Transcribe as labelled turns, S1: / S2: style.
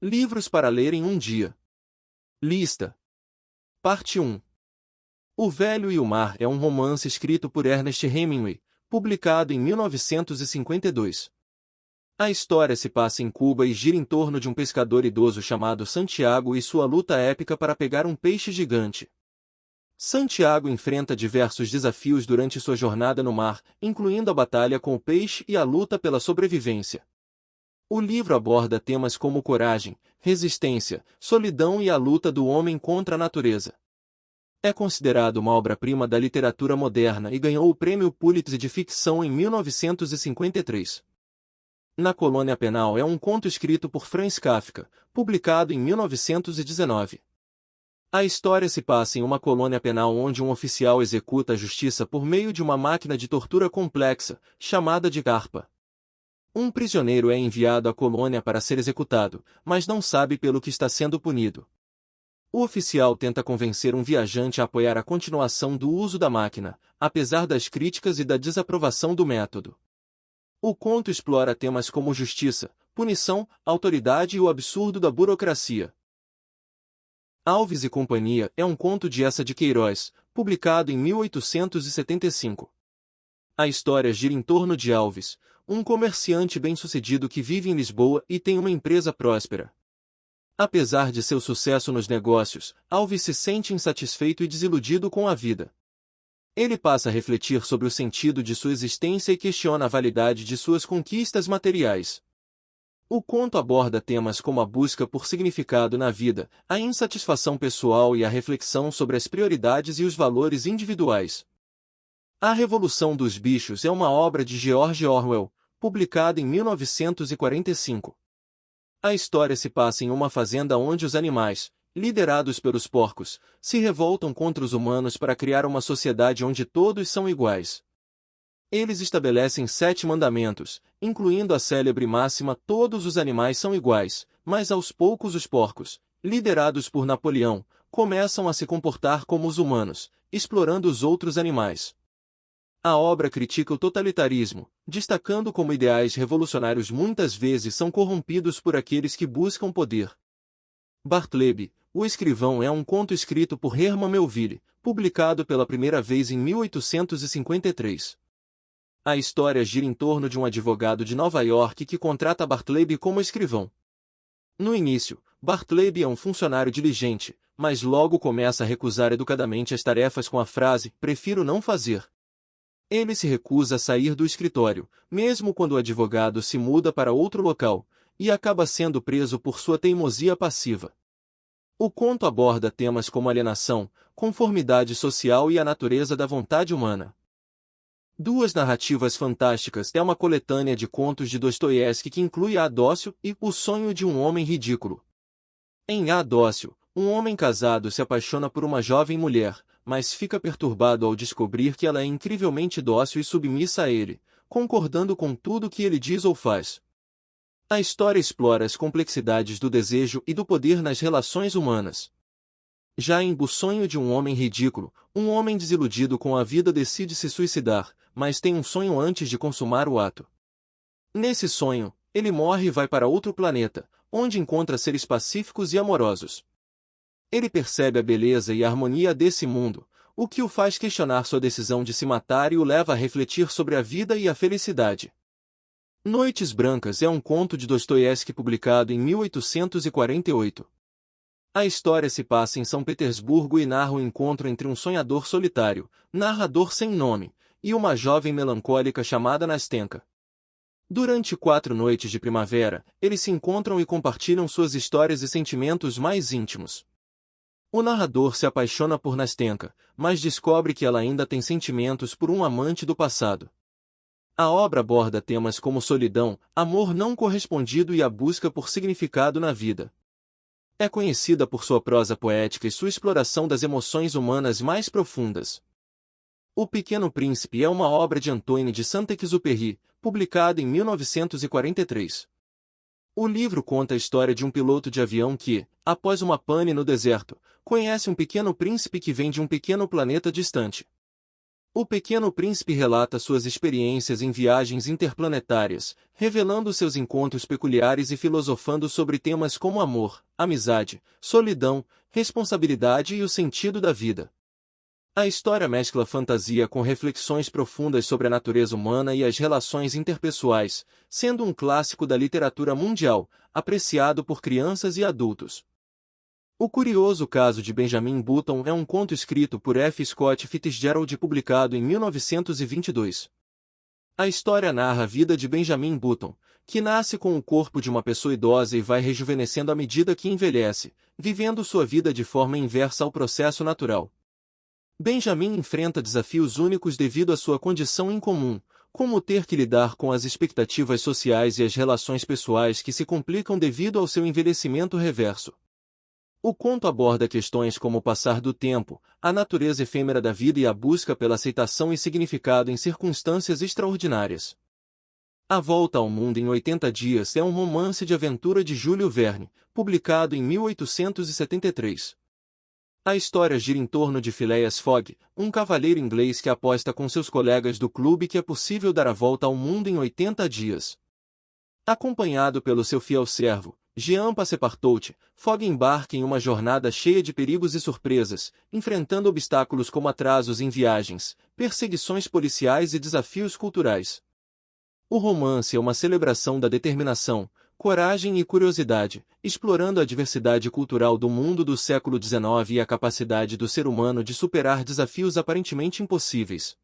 S1: Livros para ler em um dia. Lista. Parte 1. O Velho e o Mar é um romance escrito por Ernest Hemingway, publicado em 1952. A história se passa em Cuba e gira em torno de um pescador idoso chamado Santiago e sua luta épica para pegar um peixe gigante. Santiago enfrenta diversos desafios durante sua jornada no mar, incluindo a batalha com o peixe e a luta pela sobrevivência. O livro aborda temas como coragem, resistência, solidão e a luta do homem contra a natureza. É considerado uma obra-prima da literatura moderna e ganhou o Prêmio Pulitzer de Ficção em 1953. Na Colônia Penal é um conto escrito por Franz Kafka, publicado em 1919. A história se passa em uma colônia penal onde um oficial executa a justiça por meio de uma máquina de tortura complexa, chamada de harpa. Um prisioneiro é enviado à colônia para ser executado, mas não sabe pelo que está sendo punido. O oficial tenta convencer um viajante a apoiar a continuação do uso da máquina, apesar das críticas e da desaprovação do método. O conto explora temas como justiça, punição, autoridade e o absurdo da burocracia. Alves e Companhia é um conto de Eça de Queiroz, publicado em 1875. A história gira em torno de Alves, um comerciante bem-sucedido que vive em Lisboa e tem uma empresa próspera. Apesar de seu sucesso nos negócios, Alves se sente insatisfeito e desiludido com a vida. Ele passa a refletir sobre o sentido de sua existência e questiona a validade de suas conquistas materiais. O conto aborda temas como a busca por significado na vida, a insatisfação pessoal e a reflexão sobre as prioridades e os valores individuais. A Revolução dos Bichos é uma obra de George Orwell, publicada em 1945. A história se passa em uma fazenda onde os animais, liderados pelos porcos, se revoltam contra os humanos para criar uma sociedade onde todos são iguais. Eles estabelecem 7 mandamentos, incluindo a célebre máxima "todos os animais são iguais", mas aos poucos os porcos, liderados por Napoleão, começam a se comportar como os humanos, explorando os outros animais. A obra critica o totalitarismo, destacando como ideais revolucionários muitas vezes são corrompidos por aqueles que buscam poder. Bartleby, o Escrivão é um conto escrito por Herman Melville, publicado pela primeira vez em 1853. A história gira em torno de um advogado de Nova York que contrata Bartleby como escrivão. No início, Bartleby é um funcionário diligente, mas logo começa a recusar educadamente as tarefas com a frase "prefiro não fazer". Ele se recusa a sair do escritório, mesmo quando o advogado se muda para outro local, e acaba sendo preso por sua teimosia passiva. O conto aborda temas como alienação, conformidade social e a natureza da vontade humana. Duas Narrativas Fantásticas é uma coletânea de contos de Dostoiévski que inclui A Dócil e O Sonho de um Homem Ridículo. Em A Dócil, um homem casado se apaixona por uma jovem mulher, mas fica perturbado ao descobrir que ela é incrivelmente dócil e submissa a ele, concordando com tudo que ele diz ou faz. A história explora as complexidades do desejo e do poder nas relações humanas. Já em O Sonho de um Homem Ridículo, um homem desiludido com a vida decide se suicidar, mas tem um sonho antes de consumar o ato. Nesse sonho, ele morre e vai para outro planeta, onde encontra seres pacíficos e amorosos. Ele percebe a beleza e a harmonia desse mundo, o que o faz questionar sua decisão de se matar e o leva a refletir sobre a vida e a felicidade. Noites Brancas é um conto de Dostoiévski publicado em 1848. A história se passa em São Petersburgo e narra o encontro entre um sonhador solitário, narrador sem nome, e uma jovem melancólica chamada Nastenka. Durante 4 noites de primavera, eles se encontram e compartilham suas histórias e sentimentos mais íntimos. O narrador se apaixona por Nastenka, mas descobre que ela ainda tem sentimentos por um amante do passado. A obra aborda temas como solidão, amor não correspondido e a busca por significado na vida. É conhecida por sua prosa poética e sua exploração das emoções humanas mais profundas. O Pequeno Príncipe é uma obra de Antoine de Saint-Exupéry, publicada em 1943. O livro conta a história de um piloto de avião que, após uma pane no deserto, conhece um pequeno príncipe que vem de um pequeno planeta distante. O Pequeno Príncipe relata suas experiências em viagens interplanetárias, revelando seus encontros peculiares e filosofando sobre temas como amor, amizade, solidão, responsabilidade e o sentido da vida. A história mescla fantasia com reflexões profundas sobre a natureza humana e as relações interpessoais, sendo um clássico da literatura mundial, apreciado por crianças e adultos. O Curioso Caso de Benjamin Button é um conto escrito por F. Scott Fitzgerald e publicado em 1922. A história narra a vida de Benjamin Button, que nasce com o corpo de uma pessoa idosa e vai rejuvenescendo à medida que envelhece, vivendo sua vida de forma inversa ao processo natural. Benjamin enfrenta desafios únicos devido à sua condição incomum, como ter que lidar com as expectativas sociais e as relações pessoais que se complicam devido ao seu envelhecimento reverso. O conto aborda questões como o passar do tempo, a natureza efêmera da vida e a busca pela aceitação e significado em circunstâncias extraordinárias. A Volta ao Mundo em 80 Dias é um romance de aventura de Júlio Verne, publicado em 1873. A história gira em torno de Phileas Fogg, um cavalheiro inglês que aposta com seus colegas do clube que é possível dar a volta ao mundo em 80 dias. Acompanhado pelo seu fiel servo, Jean Passepartout, Fogg embarca em uma jornada cheia de perigos e surpresas, enfrentando obstáculos como atrasos em viagens, perseguições policiais e desafios culturais. O romance é uma celebração da determinação, coragem e curiosidade, explorando a diversidade cultural do mundo do século XIX e a capacidade do ser humano de superar desafios aparentemente impossíveis.